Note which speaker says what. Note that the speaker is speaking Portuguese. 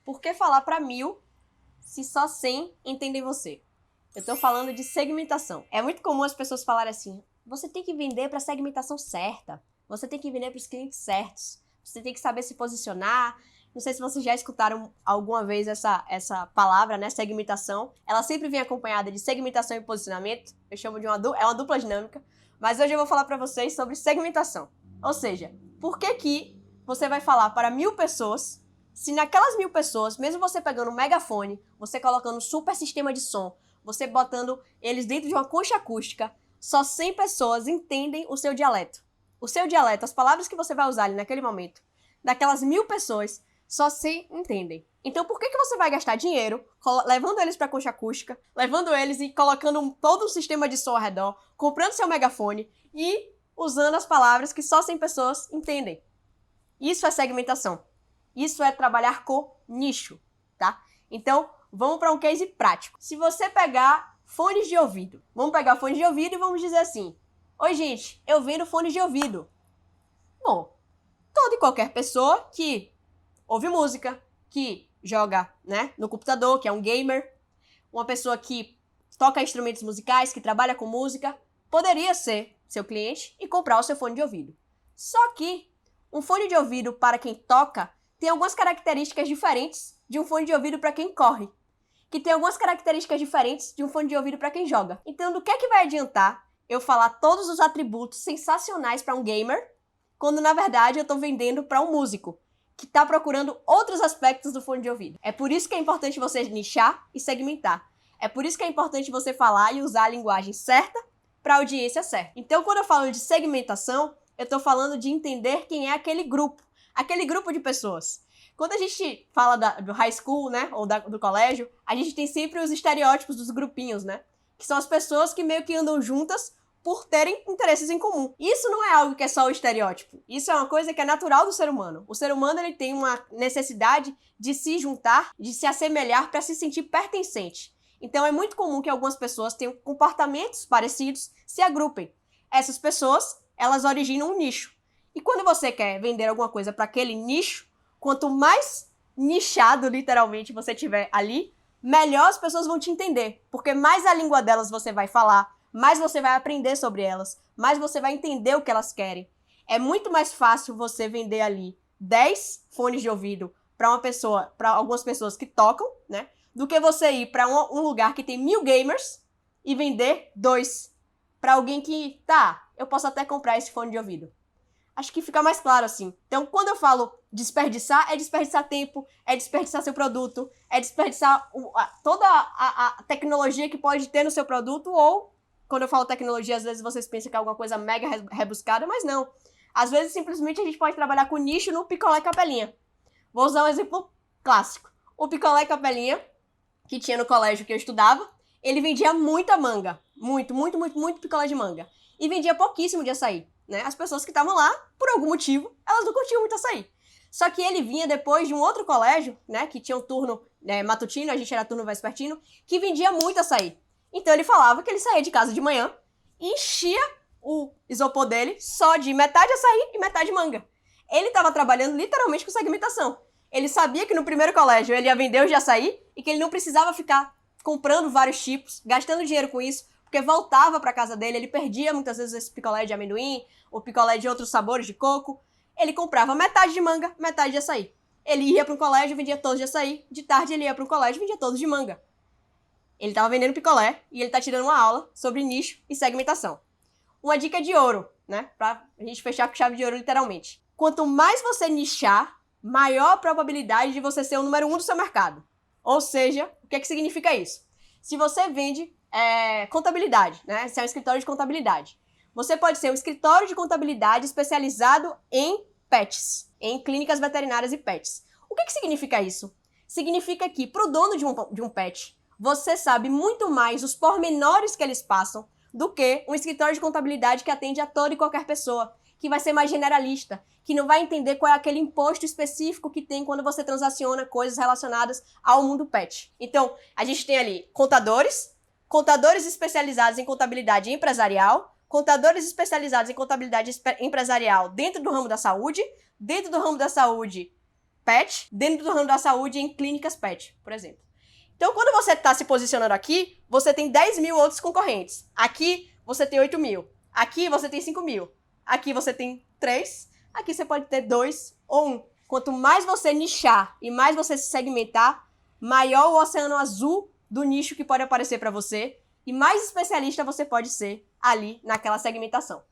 Speaker 1: Por que falar para 1000 se só 100 entendem você? Eu tô falando de segmentação. É muito comum as pessoas falarem assim, você tem que vender para a segmentação certa, você tem que vender para os clientes certos, você tem que saber se posicionar. Não sei se vocês já escutaram alguma vez essa palavra, né, segmentação. Ela sempre vem acompanhada de segmentação e posicionamento. Eu chamo de uma dupla dinâmica. Mas hoje eu vou falar para vocês sobre segmentação. Ou seja, por que você vai falar para 1000 pessoas, se naquelas 1000 pessoas, mesmo você pegando um megafone, você colocando um super sistema de som, você botando eles dentro de uma concha acústica, só 100 pessoas entendem o seu dialeto. O seu dialeto, as palavras que você vai usar ali naquele momento, daquelas 1000 pessoas, só 100 entendem. Então por que você vai gastar dinheiro levando eles para a concha acústica, levando eles e colocando todo um sistema de som ao redor, comprando seu megafone e usando as palavras que só 100 pessoas entendem? Isso é segmentação. Isso é trabalhar com nicho, tá? Então, vamos para um case prático. Se você pegar fones de ouvido, vamos pegar fones de ouvido e vamos dizer assim, oi gente, eu vendo fones de ouvido. Bom, toda e qualquer pessoa que ouve música, que joga, né, no computador, que é um gamer, uma pessoa que toca instrumentos musicais, que trabalha com música, poderia ser seu cliente e comprar o seu fone de ouvido. Só que um fone de ouvido para quem toca tem algumas características diferentes de um fone de ouvido para quem corre, que tem algumas características diferentes de um fone de ouvido para quem joga. Então, do que é que vai adiantar eu falar todos os atributos sensacionais para um gamer, quando na verdade eu estou vendendo para um músico que está procurando outros aspectos do fone de ouvido? É por isso que é importante você nichar e segmentar. É por isso que é importante você falar e usar a linguagem certa para a audiência certa. Então, quando eu falo de segmentação, eu estou falando de entender quem é aquele grupo de pessoas. Quando a gente fala do high school, né, ou do colégio, a gente tem sempre os estereótipos dos grupinhos, né, que são as pessoas que meio que andam juntas por terem interesses em comum. Isso não é algo que é só o estereótipo. Isso é uma coisa que é natural do ser humano. O ser humano, ele tem uma necessidade de se juntar, de se assemelhar para se sentir pertencente. Então é muito comum que algumas pessoas tenham comportamentos parecidos, se agrupem. Essas pessoas, elas originam um nicho. E quando você quer vender alguma coisa para aquele nicho, quanto mais nichado, literalmente, você tiver ali, melhor as pessoas vão te entender. Porque mais a língua delas você vai falar, mais você vai aprender sobre elas, mais você vai entender o que elas querem. É muito mais fácil você vender ali 10 fones de ouvido para algumas pessoas que tocam, né? Do que você ir para um lugar que tem 1000 gamers e vender 2 para alguém que, tá, eu posso até comprar esse fone de ouvido. Acho que fica mais claro assim. Então, quando eu falo desperdiçar, é desperdiçar tempo, é desperdiçar seu produto, é desperdiçar toda a tecnologia que pode ter no seu produto, ou, quando eu falo tecnologia, às vezes vocês pensam que é alguma coisa mega rebuscada, mas não. Às vezes, simplesmente, a gente pode trabalhar com nicho no picolé capelinha. Vou usar um exemplo clássico. O picolé capelinha, que tinha no colégio que eu estudava, ele vendia muita manga. Muito picolé de manga. E vendia pouquíssimo de açaí. Né? As pessoas que estavam lá, por algum motivo, elas não curtiam muito açaí. Só que ele vinha depois de um outro colégio, né, que tinha um turno matutino, a gente era turno vespertino, que vendia muito açaí. Então ele falava que ele saía de casa de manhã e enchia o isopor dele só de metade açaí e metade manga. Ele estava trabalhando literalmente com segmentação. Ele sabia que no primeiro colégio ele ia vender os de açaí e que ele não precisava ficar comprando vários tipos, gastando dinheiro com isso, porque voltava para casa dele, ele perdia muitas vezes esse picolé de amendoim, o picolé de outros sabores de coco. Ele comprava metade de manga, metade de açaí. Ele ia para um colégio, vendia todos de açaí. De tarde ele ia para um colégio, vendia todos de manga. Ele estava vendendo picolé e ele está tirando uma aula sobre nicho e segmentação. Uma dica de ouro, né? Para a gente fechar com chave de ouro literalmente. Quanto mais você nichar, maior a probabilidade de você ser o número 1 do seu mercado. Ou seja, o que significa isso? Se você vende contabilidade, né? Se é um escritório de contabilidade, você pode ser um escritório de contabilidade especializado em pets, em clínicas veterinárias e pets. O que significa isso? Significa que, para o dono de um pet, você sabe muito mais os pormenores que eles passam do que um escritório de contabilidade que atende a toda e qualquer pessoa, que vai ser mais generalista, que não vai entender qual é aquele imposto específico que tem quando você transaciona coisas relacionadas ao mundo pet. Então, a gente tem ali contadores especializados em contabilidade empresarial, contadores especializados em contabilidade empresarial dentro do ramo da saúde pet dentro do ramo da saúde em clínicas pet, por exemplo. Então, quando você está se posicionando aqui, você tem 10 mil outros concorrentes. Aqui, você tem 8 mil. Aqui, você tem 5 mil. Aqui, você tem 3. Aqui, você pode ter 2 ou 1. Quanto mais você nichar e mais você se segmentar, maior o oceano azul do nicho que pode aparecer para você e mais especialista você pode ser ali naquela segmentação.